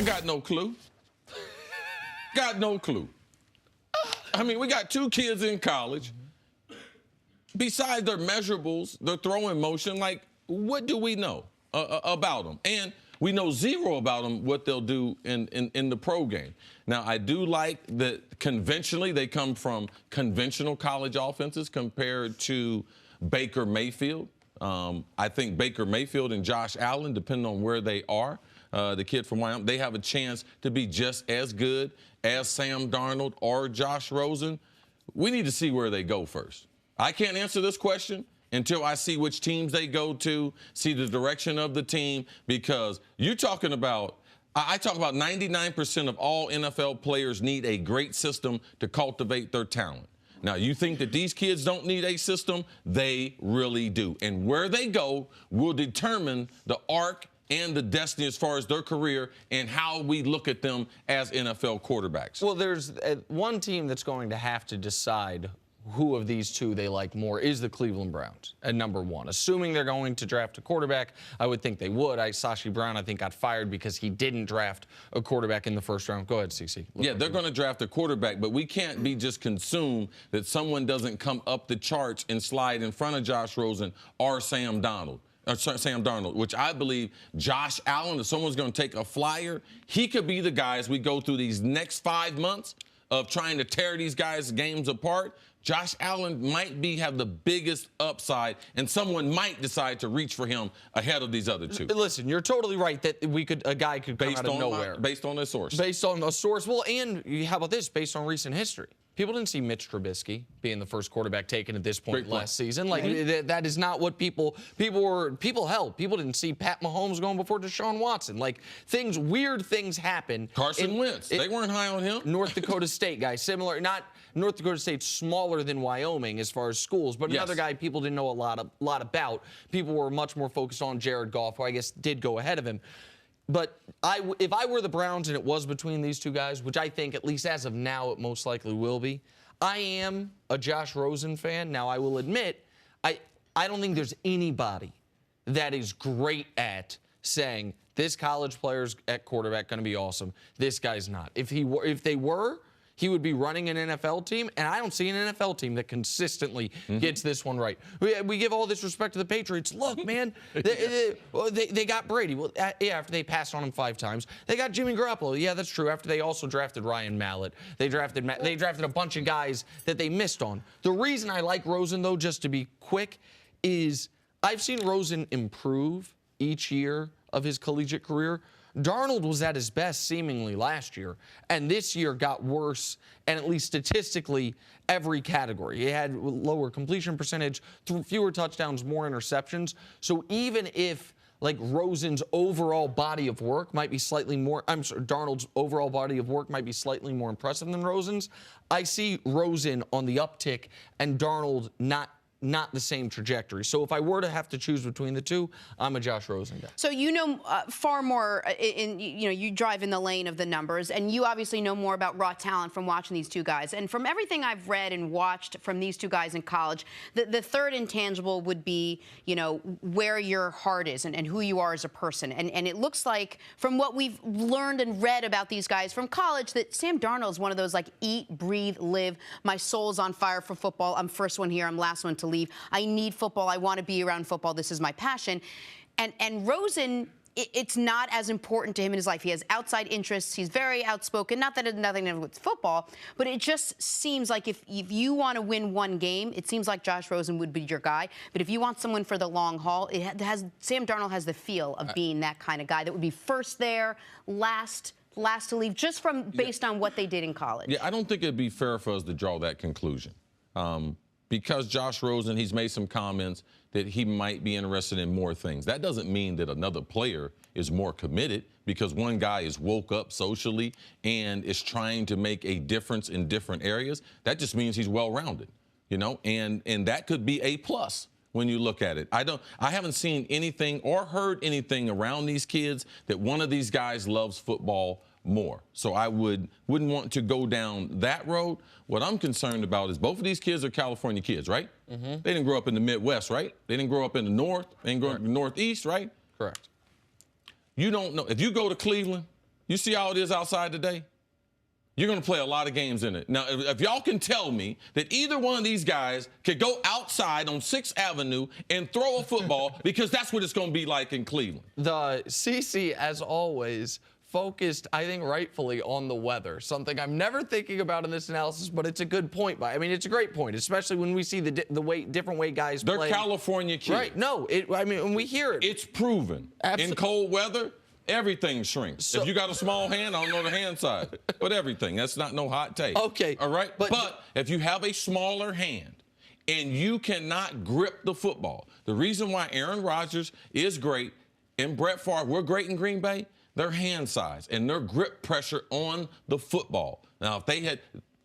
Got no clue. Got no clue. I mean, we got two kids in college. Besides their measurables, their throwing motion, like, what do we know about them? And we know zero about them, what they'll do in the pro game. Now, I do like that conventionally they come from conventional college offenses compared to Baker Mayfield. I think Baker Mayfield and Josh Allen, depending on where they are, the kid from Wyoming, they have a chance to be just as good as Sam Darnold or Josh Rosen. We need to see where they go first. I can't answer this question until I see which teams they go to, see the direction of the team, because you're talking about, I talk about 99% of all NFL players need a great system to cultivate their talent. Now, you think that these kids don't need a system? They really do. And where they go will determine the arc and the destiny as far as their career and how we look at them as NFL quarterbacks. Well, there's one team that's going to have to decide who of these two they like more is the Cleveland Browns at number one. Assuming they're going to draft a quarterback, I would think they would. Sashi Brown, I think, got fired because he didn't draft a quarterback in the first round. Go ahead, CC. Yeah, they're going to draft a quarterback, but we can't be just consumed that someone doesn't come up the charts and slide in front of Josh Rosen or Sam Darnold, which I believe Josh Allen, if someone's going to take a flyer, he could be the guy as we go through these next 5 months of trying to tear these guys' games apart. Josh Allen might have the biggest upside, and someone might decide to reach for him ahead of these other two. Listen, you're totally right that a guy could come out of nowhere. Based on a source. Based on a source. Well, and how about this? Based on recent history. People didn't see Mitch Trubisky being the first quarterback taken at this point last season. Like, that is not what people didn't see Pat Mahomes going before Deshaun Watson. Like, weird things happen. Carson Wentz, they weren't high on him. North Dakota State guy, similar, not North Dakota State's smaller than Wyoming as far as schools, but another guy people didn't know a lot about. People were much more focused on Jared Goff, who I guess did go ahead of him. But if I were the Browns and it was between these two guys, which I think at least as of now it most likely will be, I am a Josh Rosen fan. Now, I will admit, I don't think there's anybody that is great at saying this college player's at quarterback going to be awesome. This guy's not. If they were, he would be running an NFL team, and I don't see an NFL team that consistently gets this one right. We give all this respect to the Patriots. Look, man, they got Brady. Well, yeah, after they passed on him 5 times. They got Jimmy Garoppolo. Yeah, that's true. After they also drafted Ryan Mallett. They drafted a bunch of guys that they missed on. The reason I like Rosen, though, just to be quick, is I've seen Rosen improve each year of his collegiate career. Darnold was at his best seemingly last year, and this year got worse, and at least statistically, every category. He had lower completion percentage, fewer touchdowns, more interceptions. So even if, like, Rosen's overall body of work might be slightly more, Darnold's overall body of work might be slightly more impressive than Rosen's, I see Rosen on the uptick and Darnold not the same trajectory. So if I were to have to choose between the two, I'm a Josh Rosen guy. So you know far more, you drive in the lane of the numbers, and you obviously know more about raw talent from watching these two guys. And from everything I've read and watched from these two guys in college, the third intangible would be, where your heart is and who you are as a person. And it looks like, from what we've learned and read about these guys from college, that Sam Darnold is one of those, like, eat, breathe, live. My soul's on fire for football. I'm first one here. I'm last one to leave. I need football. I want to be around football. This is my passion. And Rosen, it's not as important to him in his life. He has outside interests. He's very outspoken. Not that it has nothing to do with football, but it just seems like if you want to win one game, it seems like Josh Rosen would be your guy. But if you want someone for the long haul, Sam Darnold has the feel of being that kind of guy that would be first there, last to leave, just based on what they did in college. Yeah, I don't think it'd be fair for us to draw that conclusion. Because Josh Rosen, he's made some comments that he might be interested in more things. That doesn't mean that another player is more committed, because one guy is woke up socially and is trying to make a difference in different areas. That just means he's well-rounded, and that could be a plus when you look at it. I haven't seen anything or heard anything around these kids that one of these guys loves football more. So I wouldn't want to go down that road. What I'm concerned about is both of these kids are California kids, right? They didn't grow up in the Midwest, right? They didn't grow up in the North. They didn't grow up in the Northeast, right? Correct. You don't know. If you go to Cleveland, You see how it is outside today? You're going to play a lot of games in it. Now, if y'all can tell me that either one of these guys could go outside on 6th Avenue and throw a football, because that's what it's going to be like in Cleveland. The CC, as always, focused, I think rightfully, on the weather. Something I'm never thinking about in this analysis, but it's a good point. I mean, it's a great point, especially when we see the different way guys play. They're California kids. Right. No, I mean, when we hear it. It's proven. Absolutely. In cold weather, everything shrinks. So, if you got a small hand, I don't know the hand size, but everything. That's not no hot take. Okay. All right? But if you have a smaller hand and you cannot grip the football, the reason why Aaron Rodgers is great and Brett Favre, we're great in Green Bay, their hand size and their grip pressure on the football. Now, if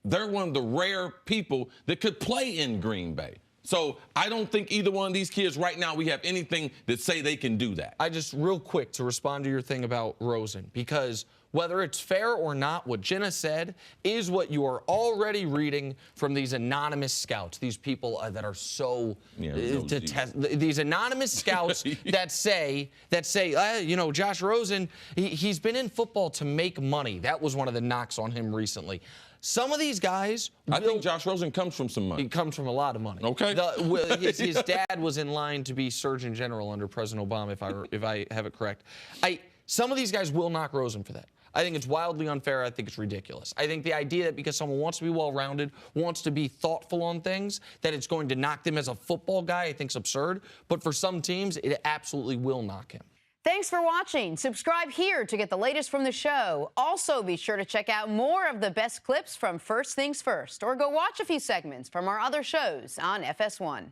they're one of the rare people that could play in Green Bay. So I don't think either one of these kids right now we have anything that say they can do that. I just, real quick, to respond to your thing about Rosen, because whether it's fair or not, what Jenna said is what you are already reading from these anonymous scouts, these people that are so these anonymous scouts that say, you know, Josh Rosen, he's been in football to make money. That was one of the knocks on him recently. Some of these guys, I think Josh Rosen comes from some money. He comes from a lot of money. Okay. His dad was in line to be Surgeon General under President Obama, if I have it correct. Some of these guys will knock Rosen for that. I think it's wildly unfair. I think it's ridiculous. I think the idea that because someone wants to be well-rounded, wants to be thoughtful on things, that it's going to knock them as a football guy, I think is absurd. But for some teams, it absolutely will knock him. Thanks for watching. Subscribe here to get the latest from the show. Also, be sure to check out more of the best clips from First Things First, or go watch a few segments from our other shows on FS1.